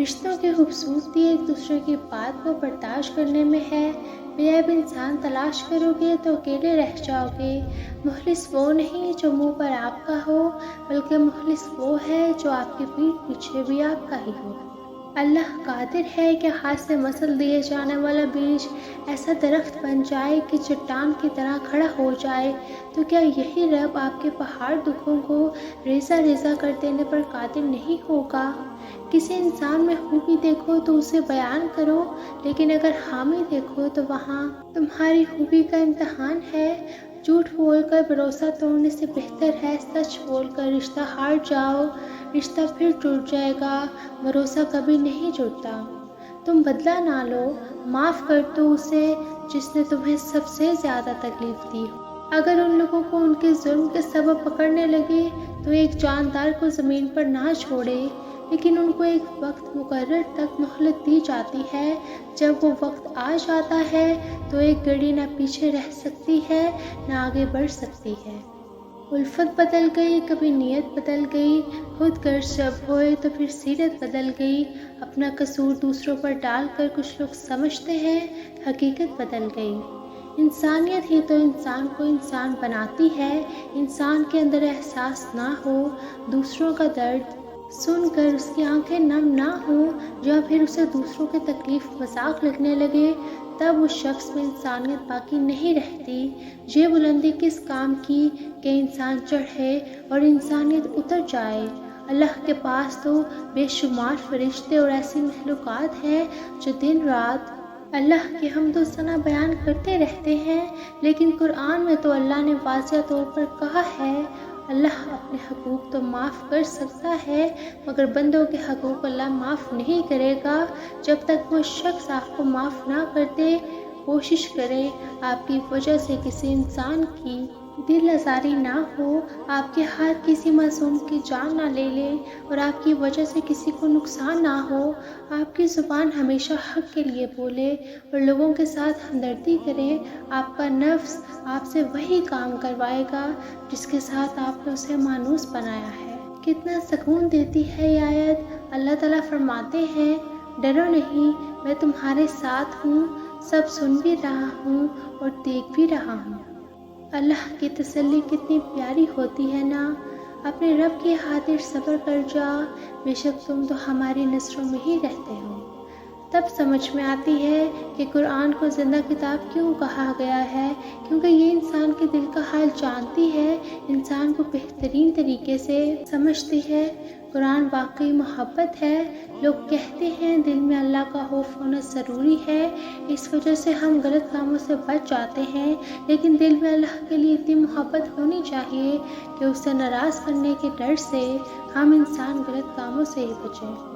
رشتوں کی خوبصورتی ایک دوسرے کی بات کو برداشت کرنے میں ہے۔ بے عیب انسان تلاش کرو گے تو اکیلے رہ جاؤ گے۔ مخلص وہ نہیں جو منہ پر آپ کا ہو، بلکہ مخلص وہ ہے جو آپ کی پیٹھ پیچھے بھی آپ کا ہی ہو۔ اللہ قادر ہے کہ ہاتھ سے مسل دیے جانے والا بیج ایسا درخت بن جائے کہ چٹان کی طرح کھڑا ہو جائے، تو کیا یہی رب آپ کے پہاڑ دکھوں کو ریزہ ریزہ کر دینے پر قادر نہیں ہوگا؟ کسی انسان میں خوبی دیکھو تو اسے بیان کرو، لیکن اگر خامی دیکھو تو وہاں تمہاری خوبی کا امتحان ہے۔ جھوٹ بول کر بھروسہ توڑنے سے بہتر ہے سچ بول کر رشتہ ہار جاؤ۔ رشتہ پھر ٹوٹ جائے گا، بھروسہ کبھی نہیں جڑتا۔ تم بدلہ نہ لو، معاف کر دو اسے جس نے تمہیں سب سے زیادہ تکلیف دی۔ اگر ان لوگوں کو ان کے ظلم کے سبب پکڑنے لگے تو ایک جاندار کو زمین پر نہ چھوڑے، لیکن ان کو ایک وقت مقرر تک مہلت دی جاتی ہے۔ جب وہ وقت آ جاتا ہے تو ایک گھڑی نہ پیچھے رہ سکتی ہے نہ آگے بڑھ سکتی ہے۔ الفت بدل گئی، کبھی نیت بدل گئی، خود غرض جب ہوئے تو پھر سیرت بدل گئی۔ اپنا قصور دوسروں پر ڈال کر کچھ لوگ سمجھتے ہیں حقیقت بدل گئی۔ انسانیت ہی تو انسان کو انسان بناتی ہے۔ انسان کے اندر احساس نہ ہو، دوسروں کا درد سن کر اس کی آنکھیں نم نہ ہوں، یا پھر اسے دوسروں کی تکلیف مذاق لگنے لگے، تب اس شخص میں انسانیت باقی نہیں رہتی۔ یہ بلندی کس کام کی کہ انسان چڑھے اور انسانیت اتر جائے؟ اللہ کے پاس تو بے شمار فرشتے اور ایسی مخلوقات ہیں جو دن رات اللہ کی حمد و ثنا بیان کرتے رہتے ہیں، لیکن قرآن میں تو اللہ نے واضح طور پر کہا ہے اللہ اپنے حقوق تو معاف کر سکتا ہے، مگر بندوں کے حقوق اللہ معاف نہیں کرے گا جب تک وہ شخص آپ کو معاف نہ کر دے۔ کوشش کریں آپ کی وجہ سے کسی انسان کی دل آزاری نہ ہو، آپ کے ہاتھ کسی معصوم کی جان نہ لے لیں، اور آپ کی وجہ سے کسی کو نقصان نہ ہو۔ آپ کی زبان ہمیشہ حق کے لیے بولے اور لوگوں کے ساتھ ہمدردی کریں۔ آپ کا نفس آپ سے وہی کام کروائے گا جس کے ساتھ آپ نے اسے مانوس بنایا ہے۔ کتنا سکون دیتی ہے یہ آیت۔ اللہ تعالیٰ فرماتے ہیں ڈرو نہیں، میں تمہارے ساتھ ہوں، سب سن بھی رہا ہوں اور دیکھ بھی رہا ہوں۔ اللہ کی تسلی کتنی پیاری ہوتی ہے نا۔ اپنے رب کی خاطر صبر کر جا، بے شک تم تو ہماری نظروں میں ہی رہتے ہو۔ تب سمجھ میں آتی ہے کہ قرآن کو زندہ کتاب کیوں کہا گیا ہے، کیونکہ یہ انسان کے دل کا حال جانتی ہے، انسان کو بہترین طریقے سے سمجھتی ہے۔ قرآن واقعی محبت ہے۔ لوگ کہتے ہیں دل میں اللہ کا خوف ہونا ضروری ہے، اس وجہ سے ہم غلط کاموں سے بچ جاتے ہیں، لیکن دل میں اللہ کے لیے اتنی محبت ہونی چاہیے کہ اسے ناراض کرنے کے ڈر سے ہم انسان غلط کاموں سے ہی بچیں۔